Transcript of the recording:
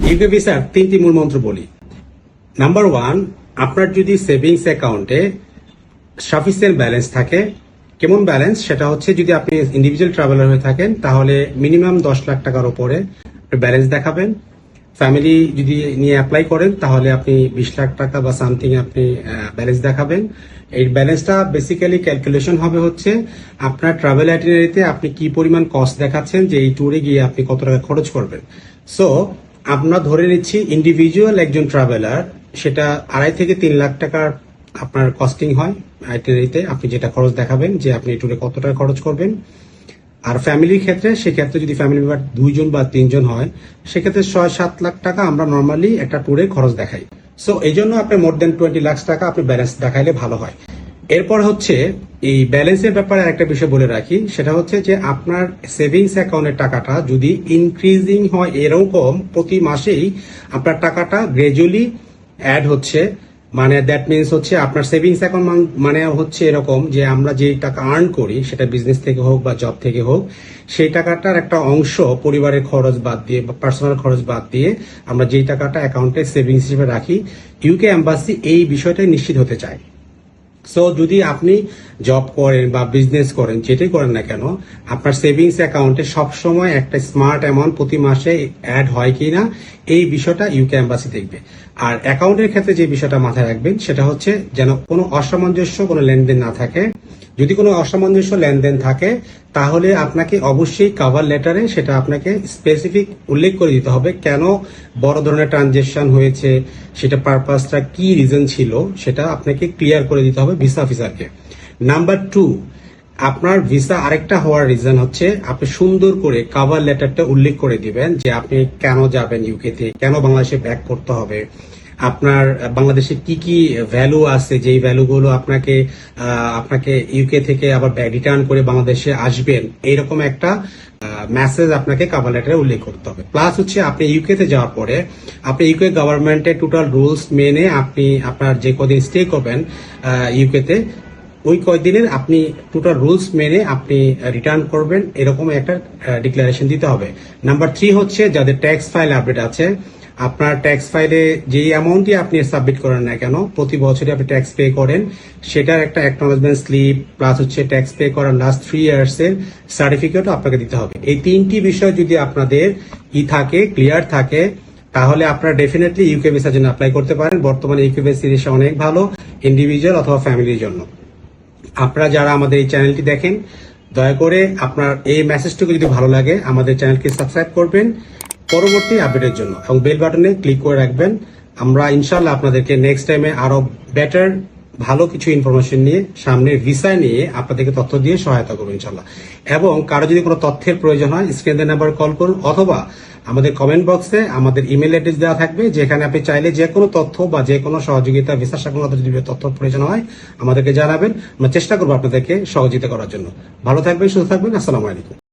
UK ভিসার তিনটি মূল মন্ত্র বলি। নাম্বার 1, আপনার যদি সেভিংস অ্যাকাউন্টে সাফিসিয়েন্ট ব্যালেন্স থাকে। কেমন ব্যালেন্স? সেটা হচ্ছে যদি আপনি ইন্ডিভিজুয়াল ট্রাভেলার হয়ে থাকেন তাহলে মিনিমাম 10 লাখ টাকার উপরে ব্যালেন্স দেখাবেন। ফ্যামিলি যদি নিয়ে অ্যাপ্লাই করেন তাহলে আপনি 20 লাখ টাকা বা সামথিং আপনি ব্যালেন্স দেখাবেন। এই ব্যালেন্সটা বেসিক্যালি ক্যালকুলেশন হবে হচ্ছে আপনার ট্রাভেল আইটিনারিতে আপনি কি পরিমাণ কস্ট দেখাচ্ছেন যে এই ট্যুরে গিয়ে আপনি কত টাকা খরচ করবেন। সো আমরা ধরে নিচ্ছি ইন্ডিভিজুয়াল একজন ট্রাভেলার সেটা 2.5 থেকে 3 লাখ টাকার আপনার কস্টিং হয় আইটিনারিতে, আপনি যেটা খরচ দেখাবেন যে আপনি এই ট্যুরে কত টাকা খরচ করবেন। আর ফ্যামিলির ক্ষেত্রে সেক্ষেত্রে যদি ফ্যামিলি মেম্বার 2 জন বা 3 জন হয় সেক্ষেত্রে 6-7 লাখ টাকা আমরা নর্মালি একটা ট্যুরে খরচ দেখাই। সো এই জন্য আপনি মোর দেন 20 লাখ টাকা আপনি ব্যালেন্স দেখাইলে ভালো হয়। এরপর হচ্ছে এই ব্যালেন্সের ব্যাপারে আরেকটা বিষয় বলে রাখি, সেটা হচ্ছে যে আপনার সেভিংস অ্যাকাউন্টের টাকাটা যদি ইনক্রিজিং হয় এরকম প্রতি মাসেই আপনার টাকাটা গ্র্যাজুয়ালি অ্যাড হচ্ছে, মানে দ্যাট মিনস হচ্ছে আপনার সেভিংস অ্যাকাউন্ট মানে হচ্ছে এরকম যে আমরা যে টাকা আর্ন করি সেটা বিজনেস থেকে হোক বা জব থেকে হোক, সেই টাকাটার একটা অংশ পরিবারের খরচ বাদ দিয়ে বা পার্সোনাল খরচ বাদ দিয়ে আমরা যেই টাকাটা অ্যাকাউন্টে সেভিংস হিসেবে রাখি, ইউকে এম্বাসি এই বিষয়টাই নিশ্চিত হতে চায়। সো যদি আপনি জব করেন বা বিজনেস করেন, যেটাই করেন না কেন, আপনার সেভিংস অ্যাকাউন্টে সবসময় একটা স্মার্ট অ্যামাউন্ট প্রতি মাসে অ্যাড হয় কিনা এই বিষয়টা ইউকে এম্বাসি দেখবে। আর অ্যাকাউন্টের ক্ষেত্রে যে বিষয়টা মাথায় রাখবেন সেটা হচ্ছে যেন কোনো অসামঞ্জস্য কোনো লেনদেন না থাকে। যদি কোনো অসামঞ্জস্য লেনদেন থাকে তাহলে আপনাকে অবশ্যই কভার লেটারে সেটা আপনাকে স্পেসিফিক উল্লেখ করে দিতে হবে কেন বড় ধরনের ট্রানজেকশন হয়েছে, সেটা পারপাসটা কি রিজন ছিল সেটা আপনাকে ক্লিয়ার করে দিতে হবে ভিসা অফিসারকে। নাম্বার 2, আপনার ভিসা আরেকটা হওয়ার রিজন হচ্ছে আপনি সুন্দর করে কভার লেটারটা উল্লেখ করে দিবেন যে আপনি কেন যাবেন ইউকেতে, কেন বাংলাদেশে ব্যাক করতে হবে, আপনার বাংলাদেশে কি কি ভ্যালু আছে যেই ভ্যালুগুলো আপনাকে ইউকে থেকে আবার রিটার্ন করে বাংলাদেশে আসবেন, এইরকম একটা মেসেজ আপনাকে কভার লেটারে উল্লেখ করতে হবে। প্লাস হচ্ছে আপনি ইউকেতে যাওয়ার পরে আপনি ইউকে গভর্নমেন্টের টোটাল রুলস মেনে আপনি আপনার যে কদিন স্টে করবেন ইউকেতে ওই কয়দিনের আপনি টোটাল রুলস মেনে আপনি রিটার্ন করবেন, এরকম একটা ডিক্লারেশন দিতে হবে। নাম্বার 3 হচ্ছে যাদের ট্যাক্স ফাইল আপডেট আছে, আপনার ট্যাক্স ফাইলে যেই অ্যামাউন্টই আপনি সাবমিট করেন না কেন প্রতি বছরে আপনি ট্যাক্স পে করেন সেটার একটা অ্যাকনোলেজমেন্ট স্লিপ প্লাস হচ্ছে ট্যাক্স পে করার লাস্ট 3 ইয়ার্স এর সার্টিফিকেটও আপনাকে দিতে হবে। এই 3টি বিষয় যদি আপনাদের ক্লিয়ার থাকে তাহলে আপনারা ডেফিনেটলি ইউকে ভিসার জন্য অ্যাপ্লাই করতে পারেন। বর্তমানে ইউকে ভিসা অনেক ভালো ইন্ডিভিজুয়াল অথবা ফ্যামিলির জন্য। আপনারা যারা আমাদের এই চ্যানেলটি দেখেন দয়া করে আপনার এই মেসেজটুকু যদি ভালো লাগে আমাদের চ্যানেলকে সাবস্ক্রাইব করবেন পরবর্তী আপডেটের জন্য এবং বেল বাটনে ক্লিক করে রাখবেন। আমরা ইনশাল্লাহ আপনাদেরকে নেক্সট টাইমে আরো বেটার ভালো কিছু ইনফরমেশন নিয়ে সামনে ভিসা নিয়ে আপনাদেরকে তথ্য দিয়ে সহায়তা করবো ইনশাল্লাহ। এবং কারো যদি কোনো তথ্যের প্রয়োজন হয় স্ক্রিনে নাম্বার কল করুন অথবা আমাদের কমেন্ট বক্সে আমাদের ইমেল অ্যাড্রেস দেওয়া থাকবে, যেখানে আপনি চাইলে যে কোনো তথ্য বা যে কোনো সহযোগিতা ভিসা সংক্রান্ত যদি তথ্য প্রয়োজন হয় আমাদেরকে জানাবেন। আমরা চেষ্টা করবো আপনাদেরকে সহযোগিতা করার জন্য। ভালো থাকবেন, সুস্থ থাকবেন। আসসালামু আলাইকুম।